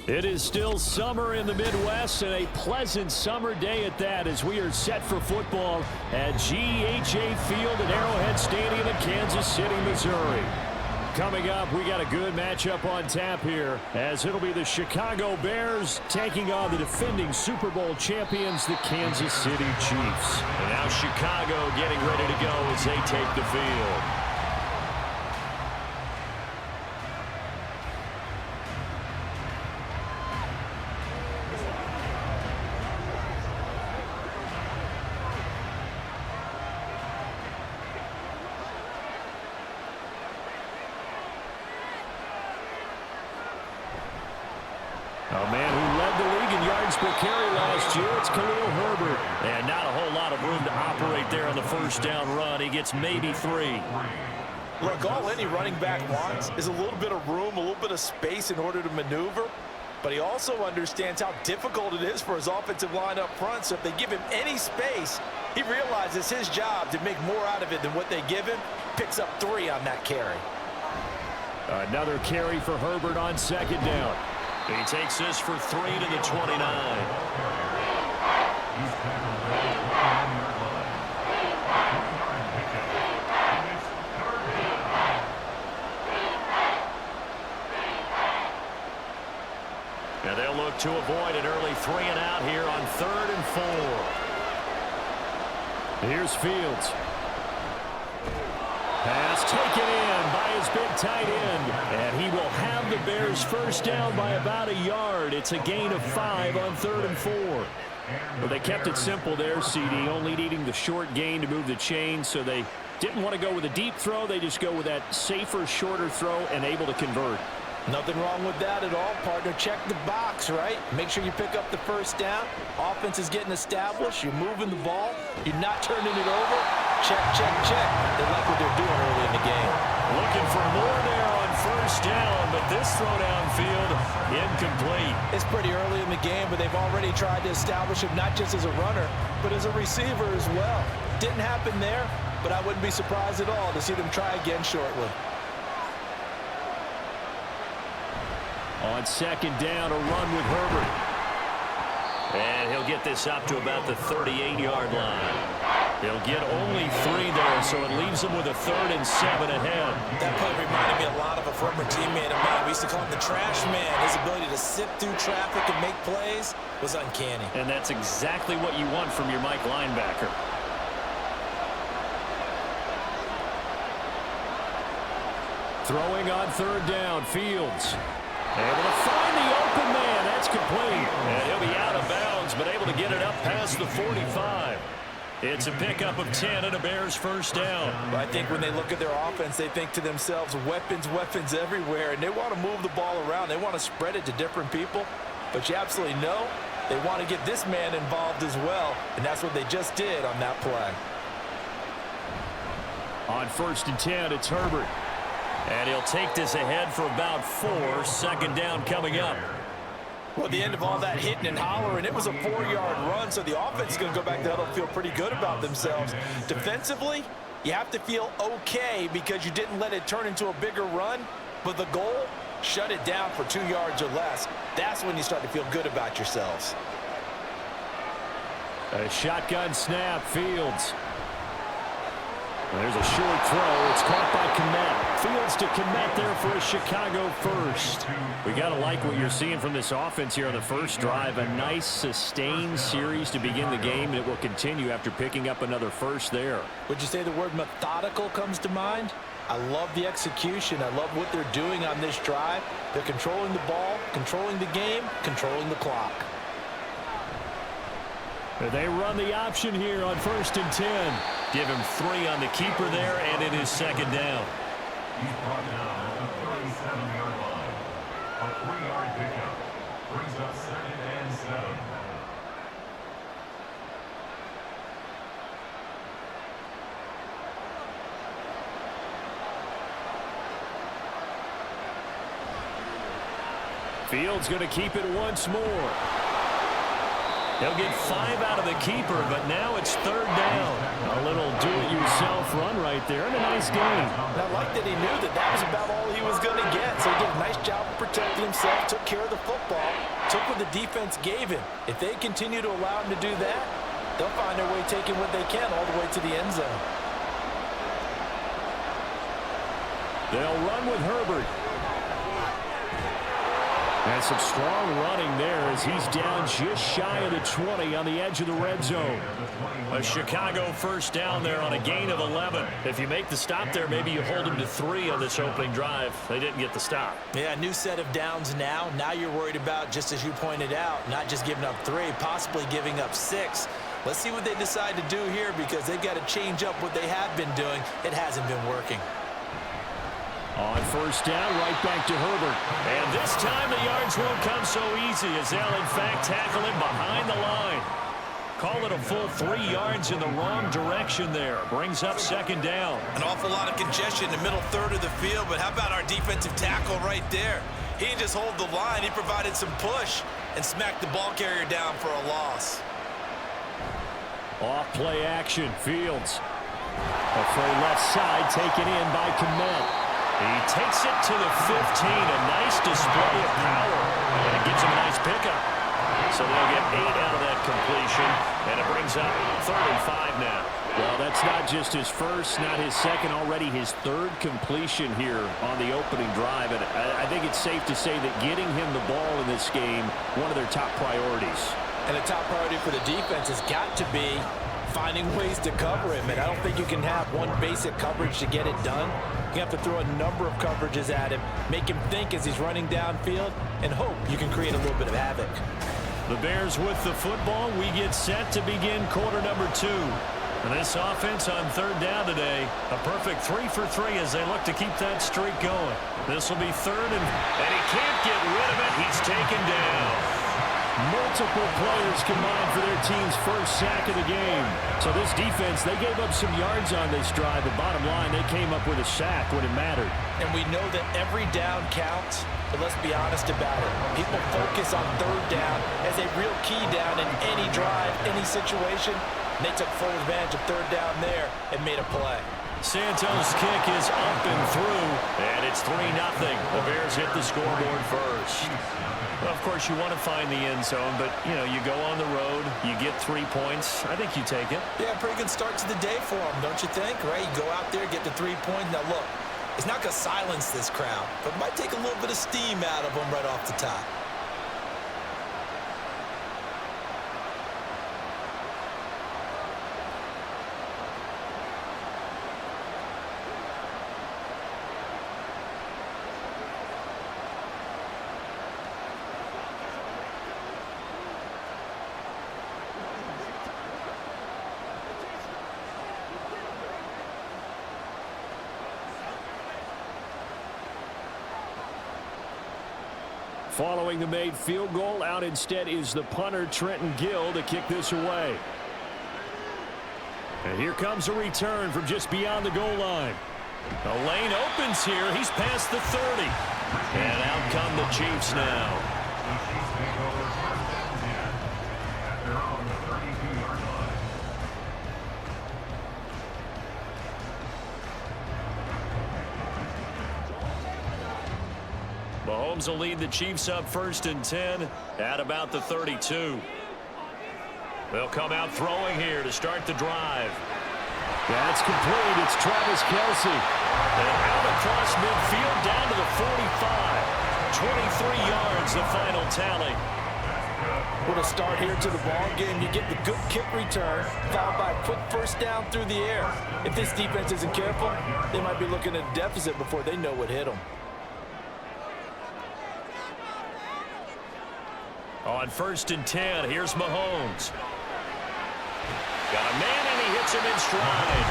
It is still summer in the Midwest, and a pleasant summer day at that, as we are set for football at GEHA Field at Arrowhead Stadium in Kansas City, Missouri. Coming up, we got a good matchup on tap here, as it'll be the Chicago Bears taking on the defending Super Bowl champions, the Kansas City Chiefs. And now Chicago getting ready to go as they take the field. A man who led the league in yards per carry last year, it's Khalil Herbert. And not a whole lot of room to operate there on the first down run. He gets maybe 3. Look, all any running back wants is a little bit of room, a little bit of space in order to maneuver. But he also understands how difficult it is for his offensive line up front. So if they give him any space, he realizes his job to make more out of it than what they give him. Picks up 3 on that carry. Another carry for Herbert on second down. He takes this for 3 to the 29. Now they'll look to avoid an early 3 and out here on 3rd and 4. Here's Fields. Pass taken in by his big tight end. And he will have the Bears first down by about a yard. It's a gain of 5 on 3rd and 4. Well, they kept it simple there, CD, only needing the short gain to move the chain, so they didn't want to go with a deep throw. They just go with that safer, shorter throw and able to convert. Nothing wrong with that at all, partner. Check the box, right? Make sure you pick up the first down. Offense is getting established. You're moving the ball. You're not turning it over. Check, check, check. They like what they're doing early in the game. Looking for more there on first down, but this throw downfield incomplete. It's pretty early in the game, but they've already tried to establish him not just as a runner, but as a receiver as well. Didn't happen there, but I wouldn't be surprised at all to see them try again shortly. On second down, a run with Herbert. And he'll get this up to about the 38-yard line. He'll get only 3 there, so it leaves him with a 3rd and 7 ahead. That play reminded me a lot of a former teammate of mine. We used to call him the trash man. His ability to sift through traffic and make plays was uncanny. And that's exactly what you want from your Mike linebacker. Throwing on 3rd down, Fields. Able to find the open man. That's complete. And he'll be out of bounds, but able to get it up past the 45. It's a pickup of 10 and a Bears first down. I think when they look at their offense, they think to themselves, weapons, weapons everywhere, and they want to move the ball around. They want to spread it to different people. But you absolutely know they want to get this man involved as well, and that's what they just did on that play. On 1st and 10, it's Herbert. And he'll take this ahead for about 4. 2nd down coming up. Well, the end of all that hitting and hollering, it was a 4-yard run, so the offense is going to go back to huddle and feel pretty good about themselves. Defensively, you have to feel okay because you didn't let it turn into a bigger run, but the goal, shut it down for 2 yards or less. That's when you start to feel good about yourselves. A shotgun snap, Fields. There's a short throw. It's caught by Kmet. Fields to Kmet there for a Chicago first. We got to like what you're seeing from this offense here on the first drive. A nice sustained series to begin the game, and it will continue after picking up another first there. Would you say the word methodical comes to mind? I love the execution. I love what they're doing on this drive. They're controlling the ball, controlling the game, controlling the clock. They run the option here on 1st and 10. Give him 3 on the keeper there, and it is 2nd down. He's brought down at the 37-yard line. A 3-yard pickup brings up 2nd and 7. Fields going to keep it once more. They'll get 5 out of the keeper, but now it's 3rd down. A little do-it-yourself run right there, and a nice game. And I like that he knew that that was about all he was going to get, so he did a nice job of protecting himself, took care of the football, took what the defense gave him. If they continue to allow him to do that, they'll find their way taking what they can all the way to the end zone. They'll run with Herbert. And some strong running there as he's down just shy of the 20 on the edge of the red zone. A Chicago 1st down there on a gain of 11. If you make the stop there, maybe you hold them to 3 on this opening drive. They didn't get the stop. Yeah, new set of downs now. Now you're worried about, just as you pointed out, not just giving up 3, possibly giving up 6. Let's see what they decide to do here because they've got to change up what they have been doing. It hasn't been working. On 1st down, right back to Herbert. And this time the yards won't come so easy as they'll, in fact, tackle him behind the line. Call it a full 3 yards in the wrong direction there. Brings up 2nd down. An awful lot of congestion in the middle third of the field, but how about our defensive tackle right there? He didn't just hold the line. He provided some push and smacked the ball carrier down for a loss. Off play action, Fields. A full left side taken in by Kmet. He takes it to the 15. A nice display of power. And it gives him a nice pickup. So they'll get 8 out of that completion. And it brings up 3rd and 5 now. Well, that's not just his first, not his second, already his 3rd completion here on the opening drive. And I think it's safe to say that getting him the ball in this game, one of their top priorities. And the top priority for the defense has got to be finding ways to cover him. And I don't think you can have one basic coverage to get it done. You have to throw a number of coverages at him, make him think as he's running downfield, and hope you can create a little bit of havoc. The Bears with the football. We get set to begin quarter number 2. And this offense on 3rd down today, a perfect 3 for 3 as they look to keep that streak going. This will be 3rd, and he can't get rid of it. He's taken down. Multiple players combined for their team's first sack of the game. So this defense, they gave up some yards on this drive, but bottom line, they came up with a sack when it mattered. And we know that every down counts, but let's be honest about it. People focus on 3rd down as a real key down in any drive, any situation. And they took full advantage of 3rd down there and made a play. Santos' kick is up and through, and it's 3-0. The Bears hit the scoreboard first. Well, of course, you want to find the end zone, but, you know, you go on the road, you get 3 points. I think you take it. Yeah, pretty good start to the day for them, don't you think? Right? You go out there, get the 3 points. Now, look, it's not going to silence this crowd, but it might take a little bit of steam out of them right off the top. Following the made field goal, out instead is the punter, Trenton Gill, to kick this away. And here comes a return from just beyond the goal line. The lane opens here. He's past the 30. And out come the Chiefs now. Mahomes will lead the Chiefs up 1st and 10 at about the 32. They'll come out throwing here to start the drive. That's complete. It's Travis Kelce. And out across midfield down to the 45. 23 yards, the final tally. What a start here to the ball game. You get the good kick return, followed by a quick 1st down through the air. If this defense isn't careful, they might be looking at a deficit before they know what hit them. On 1st and 10, here's Mahomes. Got a man, and he hits him in stride.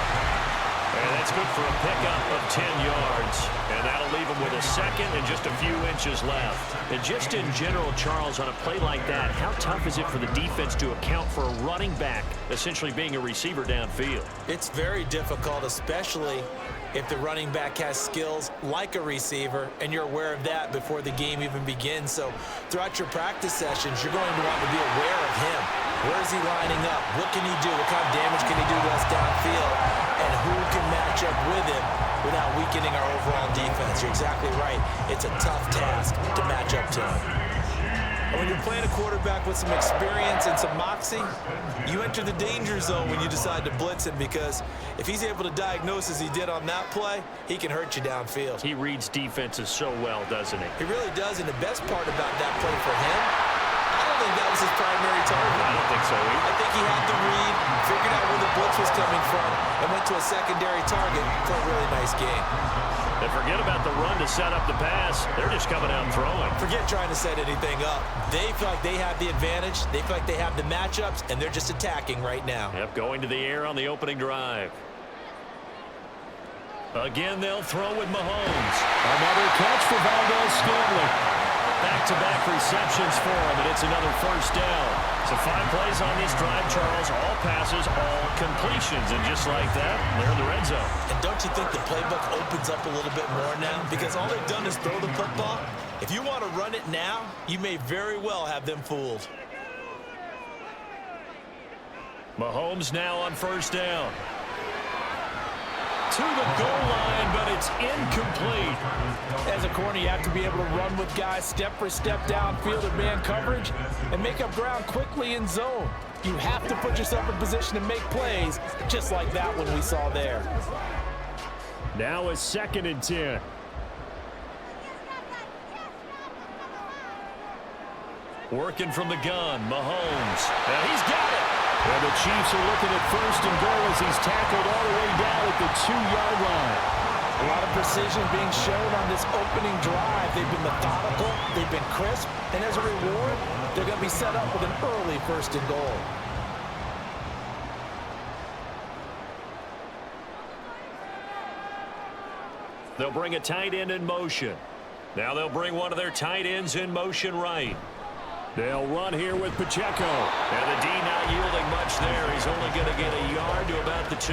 And that's good for a pickup of 10 yards. And that'll leave him with a 2nd and just a few inches left. And just in general, Charles, on a play like that, how tough is it for the defense to account for a running back essentially being a receiver downfield? It's very difficult, especially if the running back has skills like a receiver, and you're aware of that before the game even begins. So throughout your practice sessions, you're going to want to be aware of him. Where is he lining up? What can he do? What kind of damage can he do to us downfield? And who can match up with him without weakening our overall defense? You're exactly right. It's a tough task to match up to him. And when you're playing a quarterback with some experience and some moxie, you enter the danger zone when you decide to blitz him, because if he's able to diagnose as he did on that play, he can hurt you downfield. He reads defenses so well, doesn't he? He really does, and the best part about that play for him, I don't think that was his primary target. I don't think so either. I think he had the read, figured out where the blitz was coming from, and went to a secondary target for a really nice game. And forget about the run to set up the pass. They're just coming out and throwing. Forget trying to set anything up. They feel like they have the advantage. They feel like they have the matchups, and they're just attacking right now. Yep, going to the air on the opening drive. Again, they'll throw with Mahomes. Another catch for Valdez-Scantling. Back-to-back receptions for him, and it's another first down. So 5 plays on this drive, Charles. All passes, all completions. And just like that, they're in the red zone. And don't you think the playbook opens up a little bit more now? Because all they've done is throw the football. If you want to run it now, you may very well have them fooled. Mahomes now on first down. To the goal line, but it's incomplete. As a corner, you have to be able to run with guys step for step downfield in man coverage and make up ground quickly in zone. You have to put yourself in position to make plays, just like that one we saw there. Now a 2nd and 10. Working from the gun, Mahomes. And he's got it. And the Chiefs are looking at 1st and goal as he's tackled all the way down at the 2-yard line. A lot of precision being shown on this opening drive. They've been methodical, they've been crisp, and as a reward, they're going to be set up with an early 1st and goal. They'll bring a tight end in motion. Now they'll bring one of their tight ends in motion right. They'll run here with Pacheco. And the D not yielding much there. He's only going to get a yard to about the 2.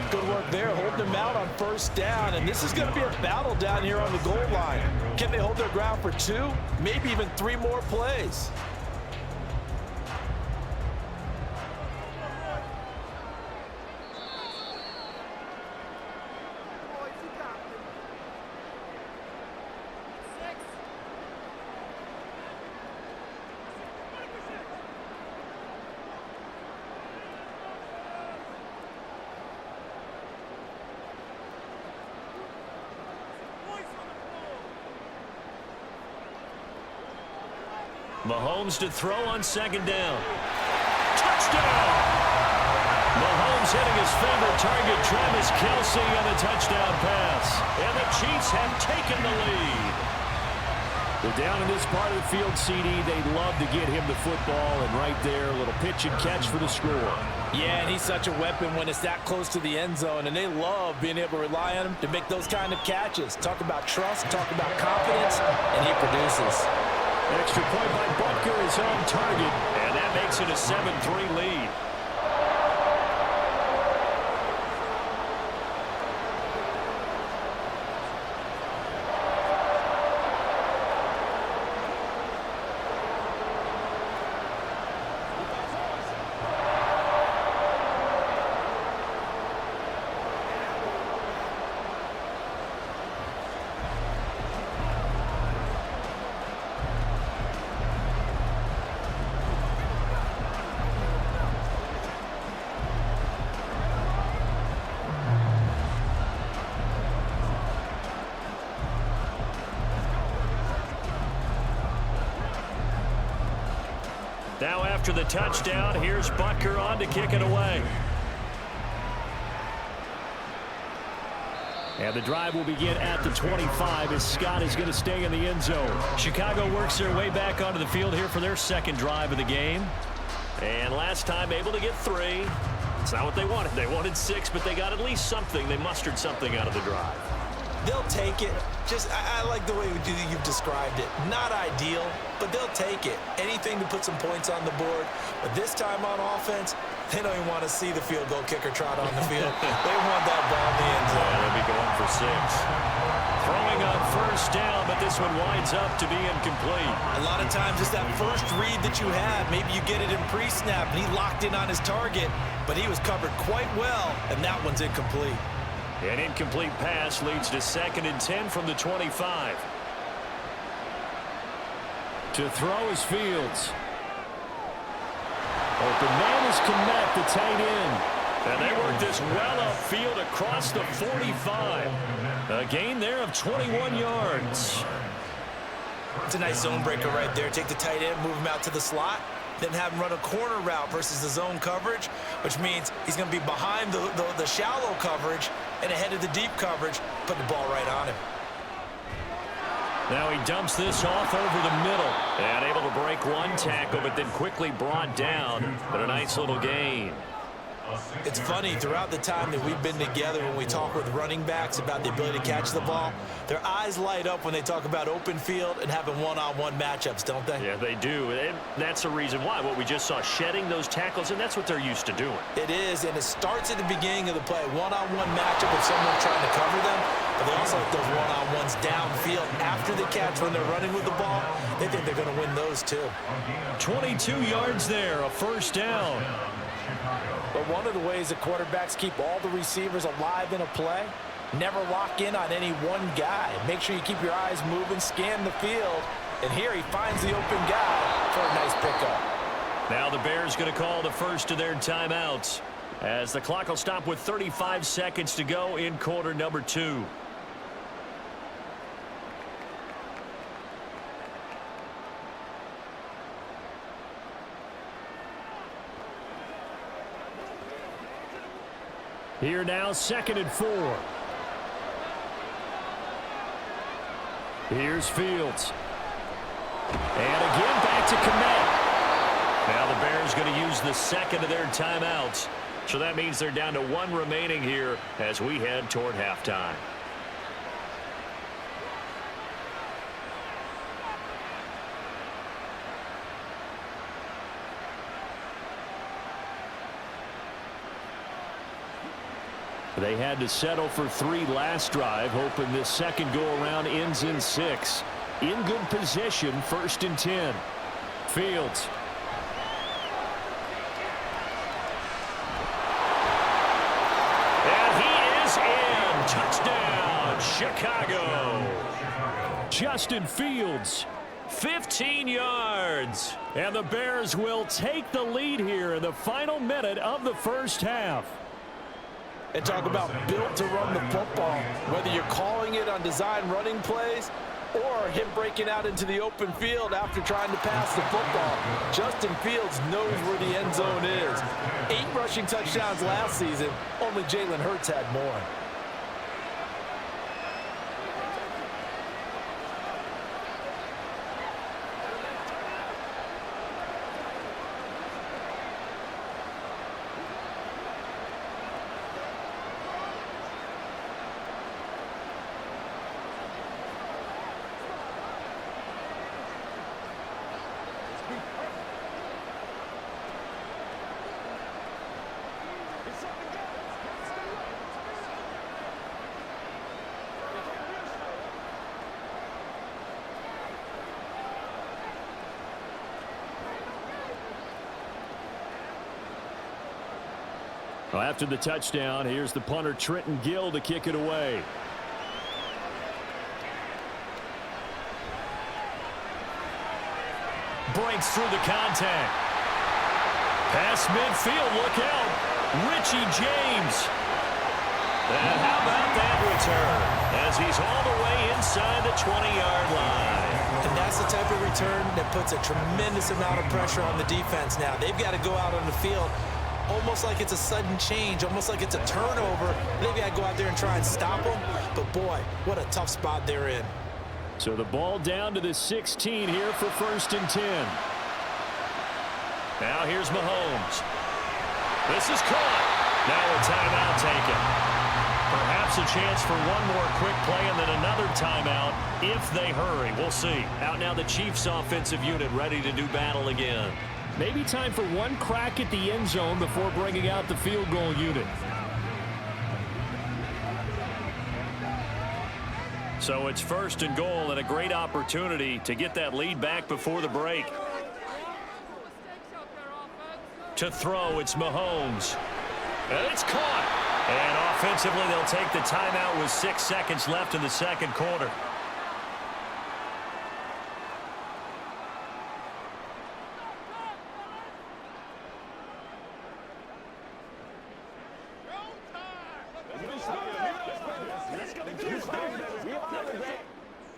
Good work there, holding them out on 1st down. And this is going to be a battle down here on the goal line. Can they hold their ground for 2, maybe even 3 more plays? Mahomes to throw on 2nd down. Touchdown! Mahomes hitting his favorite target, Travis Kelce, on the touchdown pass. And the Chiefs have taken the lead. They're down in this part of the field, CD. They'd love to get him the football, and right there, a little pitch and catch for the score. Yeah, and he's such a weapon when it's that close to the end zone, and they love being able to rely on him to make those kind of catches. Talk about trust, talk about confidence, and he produces. Extra point by Butker is on target, and that makes it a 7-3 lead. Now after the touchdown, here's Butker on to kick it away. And the drive will begin at the 25 as Scott is going to stay in the end zone. Chicago works their way back onto the field here for their 2nd drive of the game. And last time able to get 3. It's not what they wanted. They wanted 6, but they got at least something. They mustered something out of the drive. They'll take it. I like the way you've described it. Not ideal, but they'll take it. Anything to put some points on the board. But this time on offense, they don't even want to see the field goal kicker trot on the field. They want that ball in the end zone. They'll be going for 6. Throwing on first down, but this one winds up to be incomplete. A lot of times it's that first read that you have. Maybe you get it in pre-snap, and he locked in on his target, but he was covered quite well, and that one's incomplete. An incomplete pass leads to 2nd and 10 from the 25. To throw is Fields. Open man is Kmet, the tight end. And they work this well upfield across the 45. A gain there of 21 yards. It's a nice zone breaker right there. Take the tight end, move him out to the slot, then have him run a corner route versus the zone coverage, which means he's going to be behind the shallow coverage and ahead of the deep coverage, put the ball right on him. Now he dumps this off over the middle. And able to break one tackle, but then quickly brought down. But a nice little gain. It's funny, throughout the time that we've been together, when we talk with running backs about the ability to catch the ball, their eyes light up when they talk about open field and having one-on-one matchups, don't they? Yeah, they do. And that's the reason why. What we just saw, shedding those tackles, and that's what they're used to doing. It is, and it starts at the beginning of the play. One-on-one matchup with someone trying to cover them, but they also like those one-on-ones downfield after the catch when they're running with the ball. They think they're going to win those too. 22 yards there, a first down. But one of the ways that quarterbacks keep all the receivers alive in a play, never lock in on any one guy. Make sure you keep your eyes moving, scan the field. And here he finds the open guy for a nice pickup. Now the Bears going to call the first of their timeouts as the clock will stop with 35 seconds to go in quarter number 2. Here now, 2nd and 4. Here's Fields. And again, back to Kmet. Now the Bears going to use the second of their timeouts. So that means they're down to 1 remaining here as we head toward halftime. They had to settle for 3 last drive, hoping this second go-around ends in 6. In good position, 1st and 10. Fields. And he is in. Touchdown, Chicago. Justin Fields, 15 yards. And the Bears will take the lead here in the final minute of the first half. And talk about built to run the football. Whether you're calling it on design running plays or him breaking out into the open field after trying to pass the football, Justin Fields knows where the end zone is. 8 rushing touchdowns last season. Only Jalen Hurts had more. Well, after the touchdown, here's the punter Trenton Gill to kick it away. Breaks through the contact. Pass midfield, look out. Richie James. And how about that return? As he's all the way inside the 20-yard line. And that's the type of return that puts a tremendous amount of pressure on the defense now. They've got to go out on the field almost like it's a sudden change, almost like it's a turnover. They've got to go out there and try and stop them. But, boy, what a tough spot they're in. So the ball down to the 16 here for 1st and 10. Now here's Mahomes. This is caught. Now a timeout taken. Perhaps a chance for one more quick play and then another timeout if they hurry. We'll see. Out now the Chiefs offensive unit ready to do battle again. Maybe time for one crack at the end zone before bringing out the field goal unit. So it's 1st and goal and a great opportunity to get that lead back before the break. To throw, it's Mahomes. And it's caught. And offensively, they'll take the timeout with 6 seconds left in the second quarter.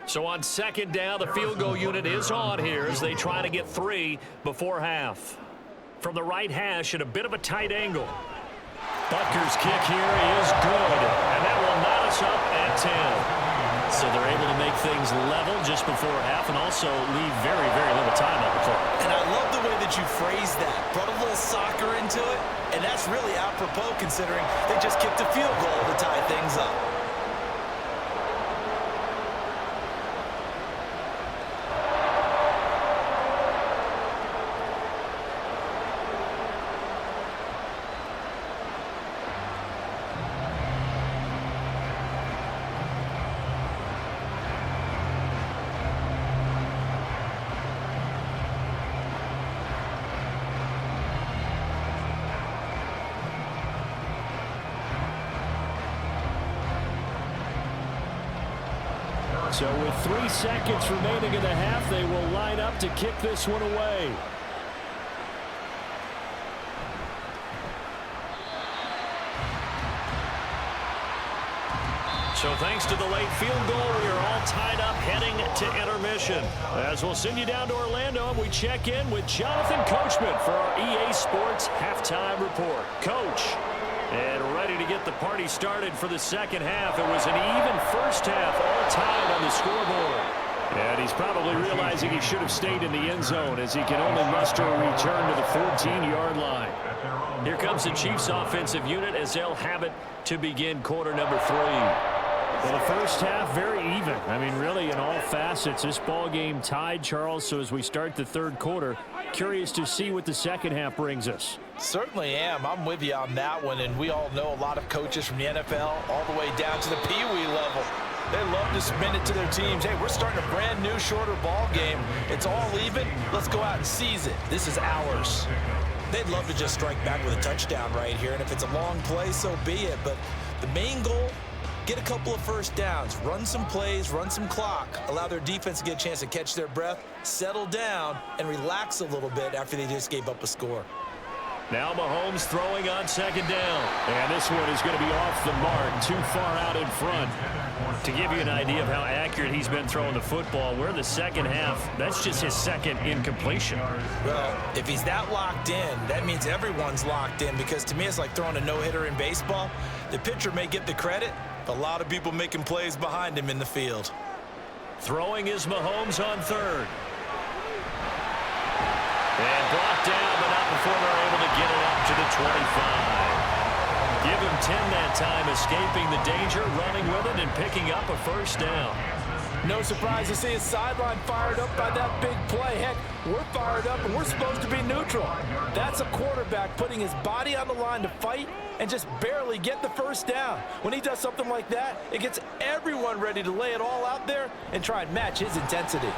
So on 2nd down, the field goal unit is on here as they try to get 3 before half. From the right hash at a bit of a tight angle. Butker's kick here is good, and that will knot us up at 10. So they're able to make things level just before half and also leave very, very little time on the clock. And I love the way that you phrased that. Brought a little soccer into it, and that's really apropos considering they just kicked a field goal to tie things up. So with 3 seconds remaining in the half, they will line up to kick this one away. So thanks to the late field goal, we are all tied up heading to intermission. As we'll send you down to Orlando, and we check in with Jonathan Coachman for our EA Sports Halftime Report. Coach. And ready to get the party started for the second half. It was an even first half, all tied on the scoreboard. And he's probably realizing he should have stayed in the end zone as he can only muster a return to the 14-yard line. Here comes the Chiefs offensive unit as they'll have it to begin quarter number 3. Well, the first half, very even. I mean, really, in all facets, this ball game tied, Charles. So as we start the third quarter, curious to see what the second half brings us. Certainly am. I'm with you on that one, and we all know a lot of coaches from the NFL all the way down to the Pee-wee level. They love to submit it to their teams. Hey, we're starting a brand new, shorter ball game. It's all even. Let's go out and seize it. This is ours. They'd love to just strike back with a touchdown right here, and if it's a long play, so be it. But the main goal, get a couple of first downs, run some plays, run some clock, allow their defense to get a chance to catch their breath, settle down, and relax a little bit after they just gave up a score. Now Mahomes throwing on 2nd down. And this one is going to be off the mark, too far out in front. To give you an idea of how accurate he's been throwing the football, we're in the second half. That's just his second incompletion. Well, if he's that locked in, that means everyone's locked in, because to me it's like throwing a no-hitter in baseball. The pitcher may get the credit, but a lot of people making plays behind him in the field. Throwing is Mahomes on 3rd. And brought down, but not before they're able to get it up to the 25. Give him 10 that time, escaping the danger, running with it, and picking up a first down. No surprise to see his sideline fired up by that big play. Heck, we're fired up, and we're supposed to be neutral. That's a quarterback putting his body on the line to fight and just barely get the first down. When he does something like that, it gets everyone ready to lay it all out there and try and match his intensity.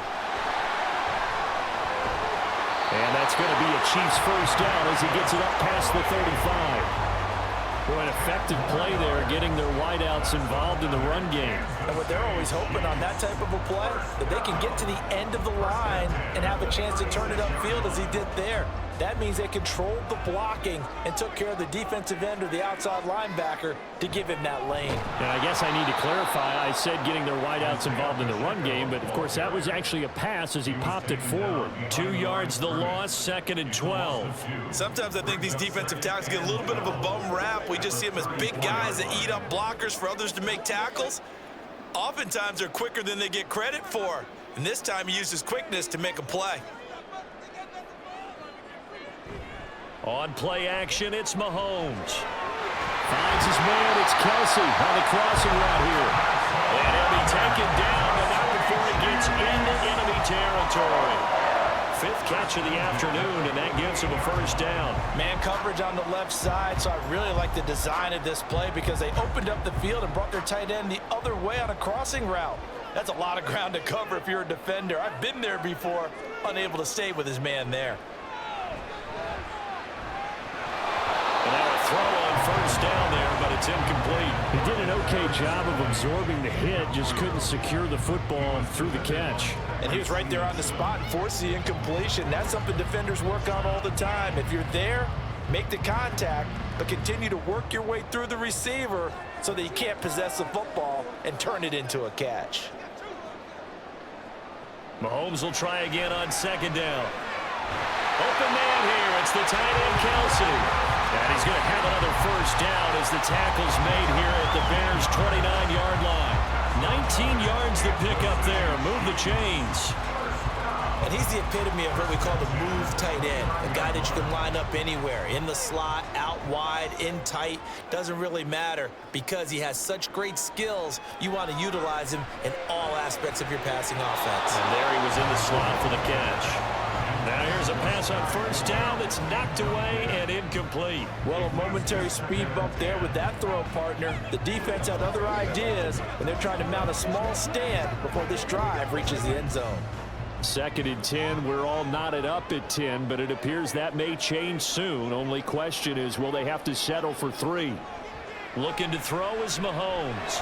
And that's going to be a Chiefs first down as he gets it up past the 35. Boy, an effective play there, getting their wideouts involved in the run game. And what they're always hoping on that type of a play, that they can get to the end of the line and have a chance to turn it upfield as he did there. That means they controlled the blocking and took care of the defensive end or the outside linebacker to give him that lane. And I guess I need to clarify, I said getting their wideouts involved in the run game, but of course that was actually a pass as he popped it forward. 2 yards the loss, 2nd and 12. Sometimes I think these defensive tackles get a little bit of a bum rap. We just see them as big guys that eat up blockers for others to make tackles. Oftentimes they're quicker than they get credit for. And this time he used his quickness to make a play. On play action, it's Mahomes. Finds his man, it's Kelsey on the crossing route here. And he'll be taken down, but not before he gets into enemy territory. 5th catch of the afternoon, and that gives him a first down. Man coverage on the left side, so I really like the design of this play because they opened up the field and brought their tight end the other way on a crossing route. That's a lot of ground to cover if you're a defender. I've been there before, unable to stay with his man there. And now a throw on first down there, but it's incomplete. He did an okay job of absorbing the hit, just couldn't secure the football through the catch. And he was right there on the spot and forced the incompletion. That's something defenders work on all the time. If you're there, make the contact, but continue to work your way through the receiver so that you can't possess the football and turn it into a catch. Mahomes will try again on second down. Open man here. It's the tight end, Kelsey. And he's going to have another first down as the tackle's made here at the Bears' 29-yard line. 19 yards to pick up there. Move the chains. And he's the epitome of what we call the move tight end, a guy that you can line up anywhere, in the slot, out wide, in tight, doesn't really matter because he has such great skills. You want to utilize him in all aspects of your passing offense. And there he was in the slot for the catch. Now here's a pass on first down that's knocked away and incomplete. Well, a momentary speed bump there with that throw, partner. The defense had other ideas, and they're trying to mount a small stand before this drive reaches the end zone. 2nd and 10. We're all knotted up at 10, but it appears that may change soon. Only question is, will they have to settle for 3? Looking to throw is Mahomes.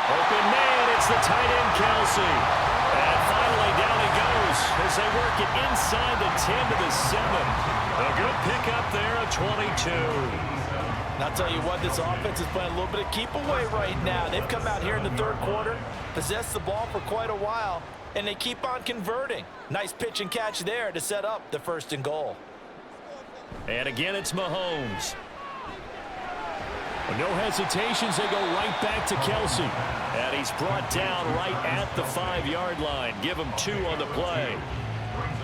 Open man, it's the tight end, Kelsey. And finally down he goes as they work it inside the 10 to the 7. A good pickup there at 22. And I'll tell you what, this offense is playing a little bit of keep away right now. They've come out here in the 3rd quarter, possessed the ball for quite a while, and they keep on converting. Nice pitch and catch there to set up the 1st and goal. And again, it's Mahomes. No hesitations, they go right back to Kelsey. And he's brought down right at the 5-yard line. Give him 2 on the play.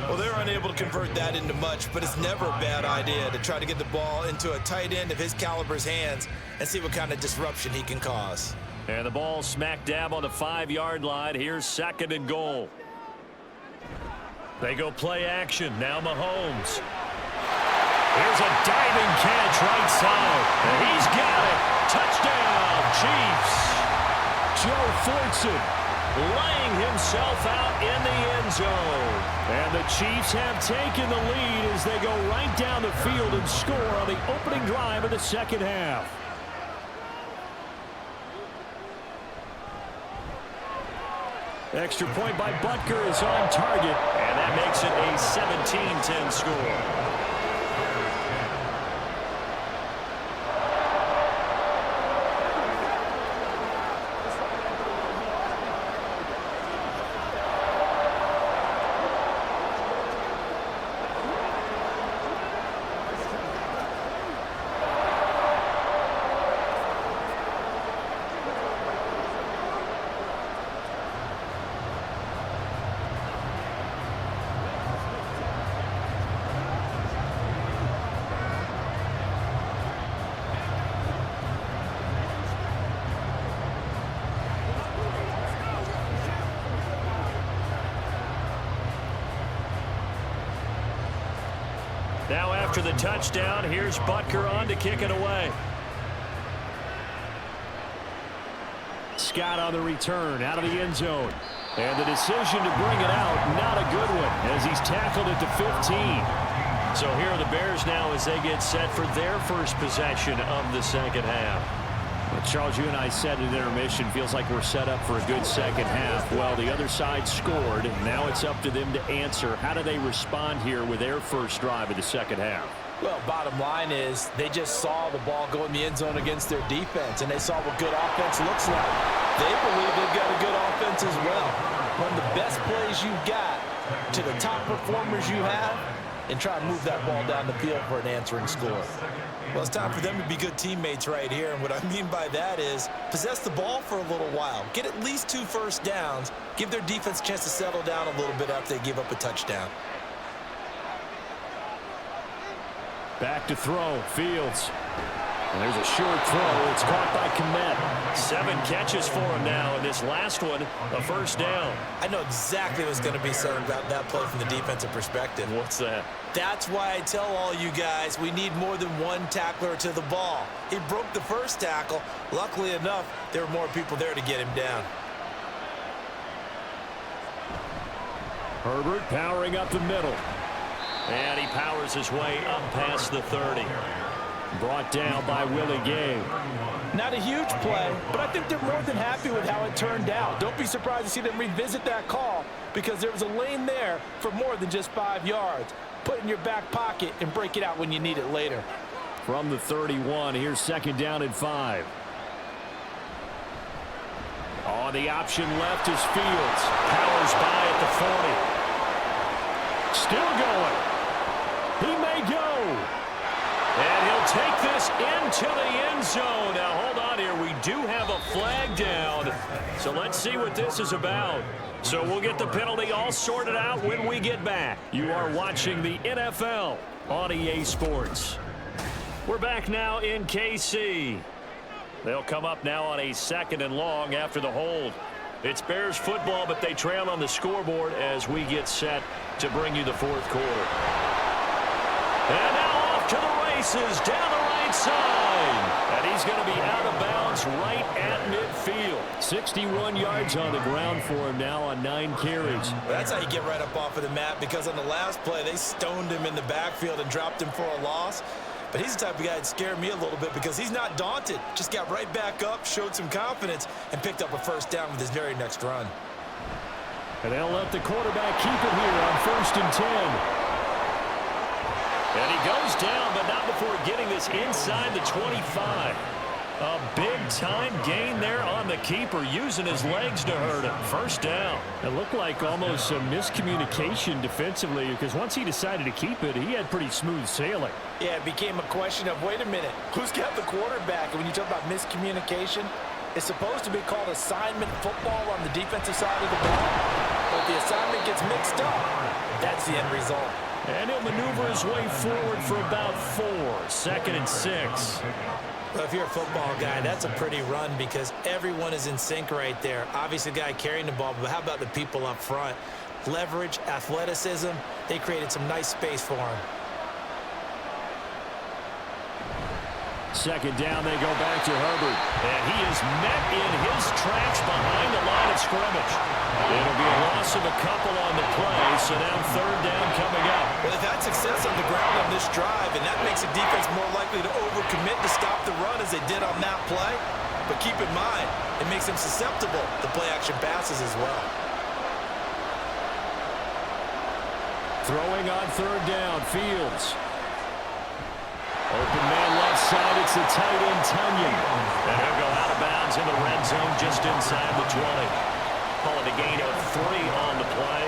Well, they're unable to convert that into much, but it's never a bad idea to try to get the ball into a tight end of his caliber's hands and see what kind of disruption he can cause. And the ball smack dab on the 5-yard line. Here's 2nd and goal. They go play action. Now Mahomes. Here's a diving catch right side. And he's got it. Touchdown, Chiefs. Joe Fortson laying himself out in the end zone. And the Chiefs have taken the lead as they go right down the field and score on the opening drive of the 2nd half. Extra point by Butker is on target, and that makes it a 17-10 score. Now after the touchdown, here's Butker on to kick it away. Scott on the return out of the end zone. And the decision to bring it out, not a good one, as he's tackled at the 15. So here are the Bears now as they get set for their first possession of the 2nd half. Well, Charles, you and I said at intermission, feels like we're set up for a good 2nd half. Well, the other side scored. Now it's up to them to answer. How do they respond here with their first drive of the 2nd half? Well, bottom line is they just saw the ball go in the end zone against their defense, and they saw what good offense looks like. They believe they've got a good offense as well. Run the best plays you've got to the top performers you have and try to move that ball down the field for an answering score. Well, it's time for them to be good teammates right here, and what I mean by that is possess the ball for a little while. Get at least 2 first downs. Give their defense a chance to settle down a little bit after they give up a touchdown. Back to throw, Fields. And there's a short throw. It's caught by Kmet. 7 catches for him now, and this last one, a first down. I know exactly what's going to be said about that play from the defensive perspective. What's that? That's why I tell all you guys we need more than one tackler to the ball. He broke the first tackle. Luckily enough, there were more people there to get him down. Herbert powering up the middle. And he powers his way up past the 30. Brought down by Willie Gay. Not a huge play, but I think they're more than happy with how it turned out. Don't be surprised to see them revisit that call because there was a lane there for more than just 5 yards. Put it in your back pocket and break it out when you need it later. From the 31, here's 2nd down and 5. On the option left is Fields. Powers by at the 40. Still going. He may go. And he'll take this into the end zone. Now, hold on here. We do have a flag down. So let's see what this is about. So we'll get the penalty all sorted out when we get back. You are watching the NFL on EA Sports. We're back now in KC. They'll come up now on a 2nd and long after the hold. It's Bears football, but they trail on the scoreboard as we get set to bring you the 4th quarter. And now off to the races down the right side. And he's going to be out of bounds right at midfield. 61 yards on the ground for him now on 9 carries. That's how you get right up off of the mat, because on the last play, they stoned him in the backfield and dropped him for a loss. But he's the type of guy that scared me a little bit because he's not daunted. Just got right back up, showed some confidence, and picked up a 1st down with his very next run. And they'll let the quarterback keep it here on 1st and 10. And he goes down, but not before getting this inside the 25. A big-time gain there on the keeper, using his legs to hurt him. 1st down. It looked like almost some miscommunication defensively, because once he decided to keep it, he had pretty smooth sailing. Yeah, it became a question of, wait a minute, who's got the quarterback? And when you talk about miscommunication, it's supposed to be called assignment football on the defensive side of the ball. But if the assignment gets mixed up, that's the end result. And he'll maneuver his way forward for about 4. 2nd and 6. Well, if you're a football guy, that's a pretty run because everyone is in sync right there. Obviously, the guy carrying the ball, but how about the people up front? Leverage, athleticism, they created some nice space for him. 2nd down, they go back to Herbert. And he is met in his tracks behind the line of scrimmage. It'll be a loss of a couple on the play, so now 3rd down coming up. Well, they've had success on the ground on this drive, and that makes a defense more likely to overcommit to stop the run as they did on that play. But keep in mind, it makes them susceptible to play-action passes as well. Throwing on 3rd down, Fields. Open man left side, it's the tight end, Tunyon. And he'll go out of bounds in the red zone just inside the 20. Call it a gain of 3 on the play.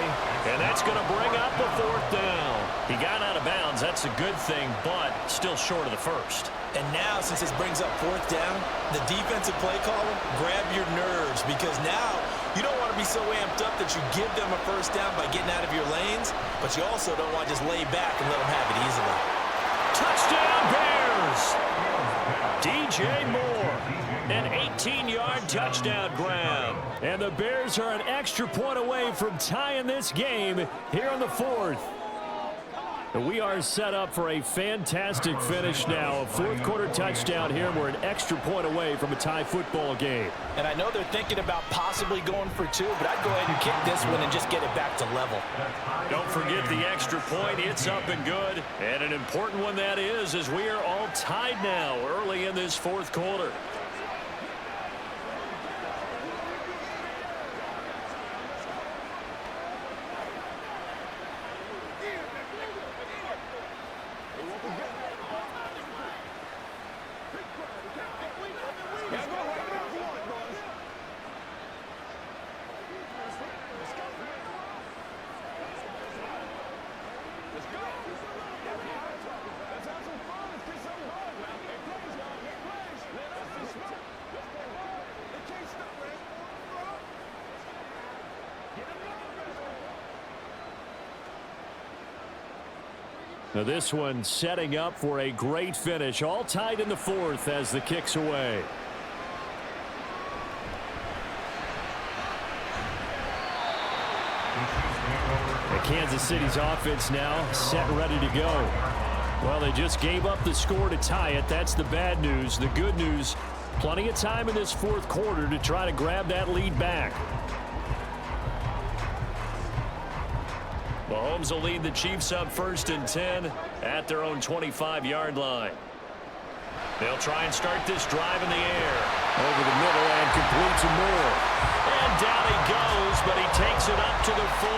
And that's going to bring up the 4th down. He got out of bounds, that's a good thing, but still short of the 1st. And now, since this brings up 4th down, the defensive play caller, grab your nerves, because now you don't want to be so amped up that you give them a 1st down by getting out of your lanes, but you also don't want to just lay back and let them have it easily. Touchdown Bears! DJ Moore, an 18-yard touchdown grab. And the Bears are an extra point away from tying this game here on the 4th. We are set up for a fantastic finish now. A 4th quarter touchdown here. We're an extra point away from a tie football game. And I know they're thinking about possibly going for 2, but I'd go ahead and kick this one and just get it back to level. Don't forget the extra point. It's up and good. And an important one that is, as we are all tied now early in this 4th quarter. Now this one setting up for a great finish. All tied in the 4th as the kick's away. And Kansas City's offense now set ready to go. Well, they just gave up the score to tie it. That's the bad news. The good news, plenty of time in this 4th quarter to try to grab that lead back. Mahomes will lead the Chiefs up 1st and 10 at their own 25-yard line. They'll try and start this drive in the air. Over the middle and complete to Moore. And down he goes, but he takes it up to the 40.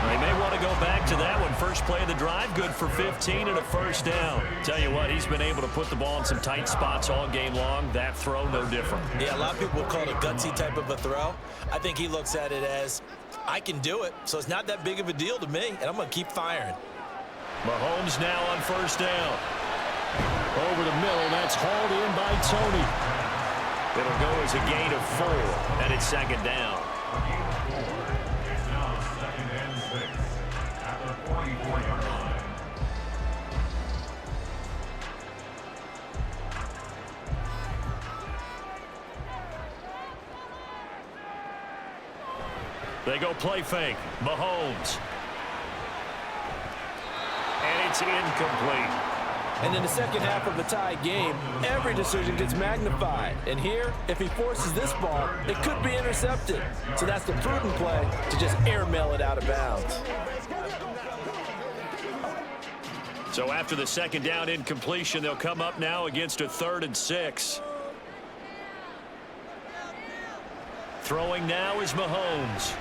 They may want to go back to that one. First play of the drive, good for 15 and a first down. Tell you what, he's been able to put the ball in some tight spots all game long. That throw, no different. Yeah, a lot of people would call it a gutsy type of a throw. I think he looks at it as, I can do it, so it's not that big of a deal to me, and I'm going to keep firing. Mahomes now on first down. Over the middle, that's hauled in by Tony. It'll go as a gain of 4, and it's 2nd down. It's now 2nd and 6 at the 44-yard line. They go play fake. Mahomes. And it's incomplete. And in the second half of a tie game, every decision gets magnified. And here, if he forces this ball, it could be intercepted. So that's the prudent play to just airmail it out of bounds. So after the 2nd down incompletion, they'll come up now against a 3rd and 6. Throwing now is Mahomes.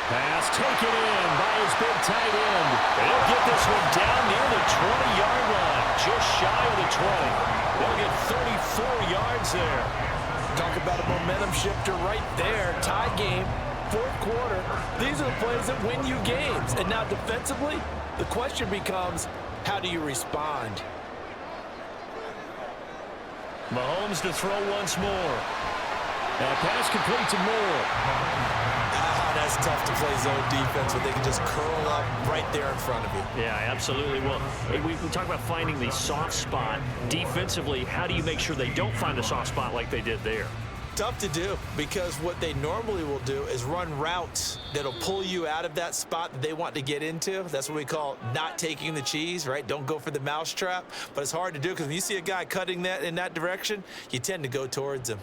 Pass taken in by his big tight end. They'll get this one down near the 20-yard line, just shy of the 20. They'll get 34 yards there. Talk about a momentum shifter right there. Tie game, 4th quarter. These are the plays that win you games. And now defensively, the question becomes, how do you respond? Mahomes to throw once more. And pass complete to Moore. That's tough to play zone defense when they can just curl up right there in front of you. Yeah, absolutely. Well, we talk about finding the soft spot. Defensively, how do you make sure they don't find the soft spot like they did there? Tough to do, because what they normally will do is run routes that'll pull you out of that spot that they want to get into. That's what we call not taking the cheese, right? Don't go for the mousetrap. But it's hard to do because when you see a guy cutting that in that direction, you tend to go towards him.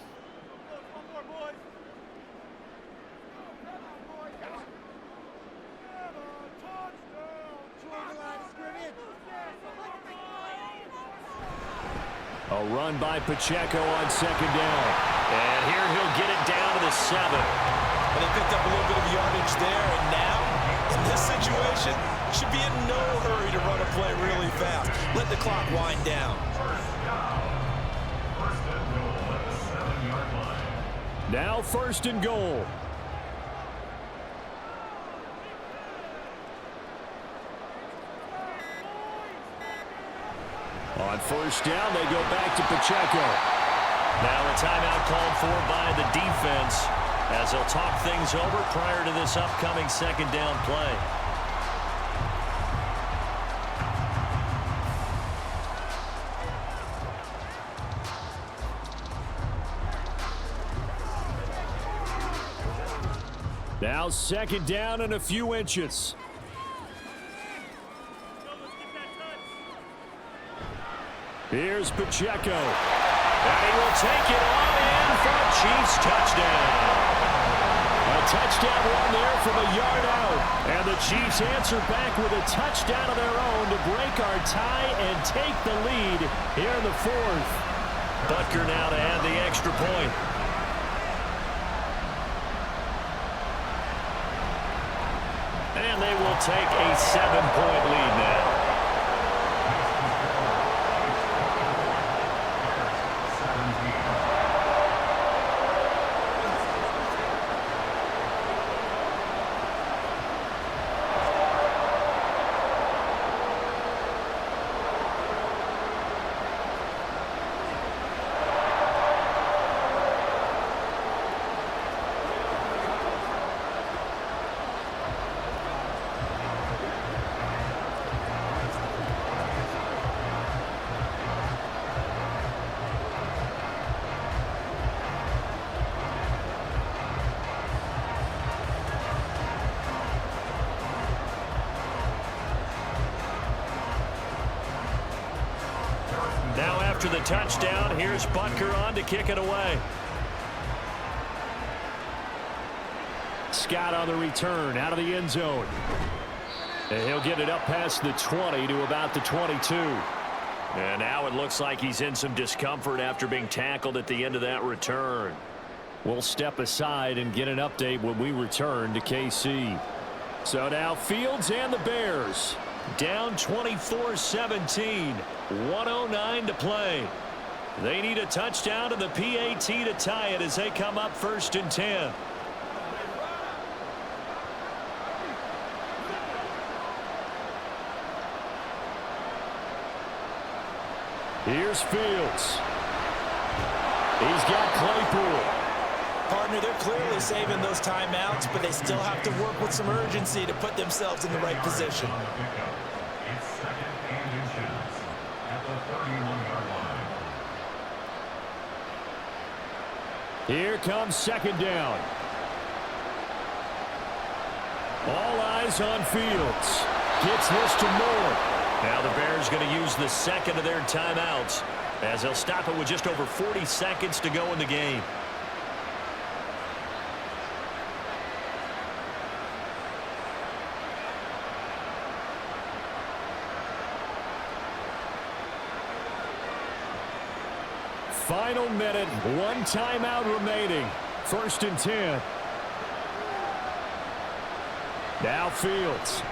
A run by Pacheco on 2nd down. And here he'll get it down to the 7. And they picked up a little bit of yardage there, and now, in this situation, should be in no hurry to run a play really fast. Let the clock wind down. First and goal at the 7-yard line. Now 1st and goal. On 1st down, they go back to Pacheco. Now a timeout called for by the defense as they'll talk things over prior to this upcoming 2nd down play. Now 2nd down and a few inches. Here's Pacheco. And he will take it on in for a Chiefs touchdown. A touchdown run there from a yard out. And the Chiefs answer back with a touchdown of their own to break our tie and take the lead here in the 4th. Butker now to add the extra point. And they will take a 7-point lead now. Now after the touchdown, here's Butker on to kick it away. Scott on the return out of the end zone. And he'll get it up past the 20 to about the 22. And now it looks like he's in some discomfort after being tackled at the end of that return. We'll step aside and get an update when we return to KC. So now Fields and the Bears down 24-17, 1:09 to play. They need a touchdown to the PAT to tie it as they come up 1st and 10. Here's Fields. He's got Claypool. Partner, they're clearly saving those timeouts, but they still have to work with some urgency to put themselves in the right position. It's 2nd and inches at the 31-yard line. Here comes 2nd down. All eyes on Fields. Gets this to Moore. Now the Bears going to use the 2nd of their timeouts as they'll stop it with just over 40 seconds to go in the game. Final minute, 1 timeout remaining. 1st and 10. Now Fields.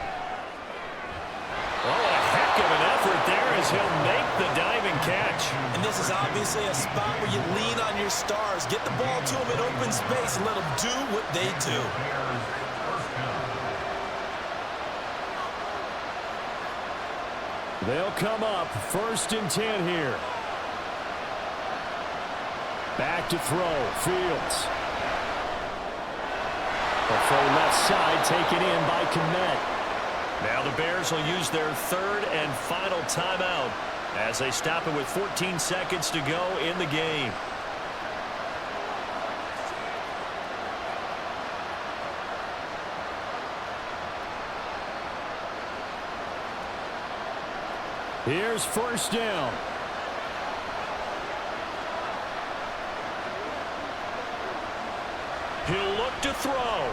Oh, a heck of an effort there as he'll make the diving catch. And this is obviously a spot where you lean on your stars. Get the ball to them in open space and let them do what they do. They'll come up 1st and 10 here. Back to throw. Fields. From left side taken in by Kmet. Now the Bears will use their 3rd and final timeout as they stop it with 14 seconds to go in the game. Here's 1st down. He'll look to throw.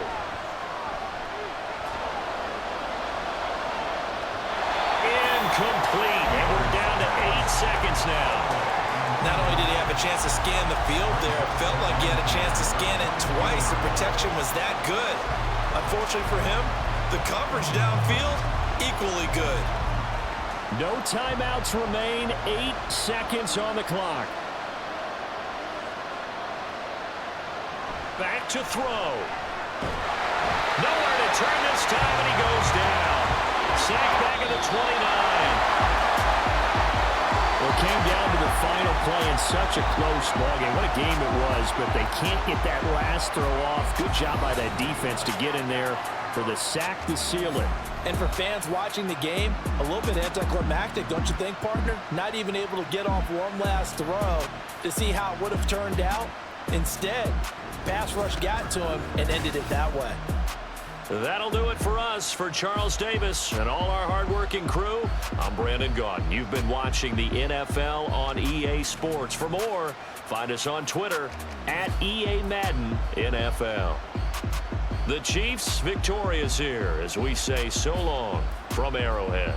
Incomplete. And we're down to 8 seconds now. Not only did he have a chance to scan the field there, it felt like he had a chance to scan it twice. The protection was that good. Unfortunately for him, the coverage downfield, equally good. No timeouts remain. 8 seconds on the clock. Back to throw. Nowhere to turn this time, and he goes down. Sack back at the 29. Well, it came down to the final play in such a close ball game. What a game it was, but they can't get that last throw off. Good job by that defense to get in there for the sack to seal it. And for fans watching the game, a little bit anticlimactic, don't you think, partner? Not even able to get off one last throw to see how it would have turned out. Instead, pass rush got to him and ended it that way. That'll do it for us. For Charles Davis and all our hardworking crew, I'm Brandon Gaudin. You've been watching the NFL on EA Sports. For more, find us on Twitter at EA Madden NFL. The Chiefs victorious here as we say so long from Arrowhead.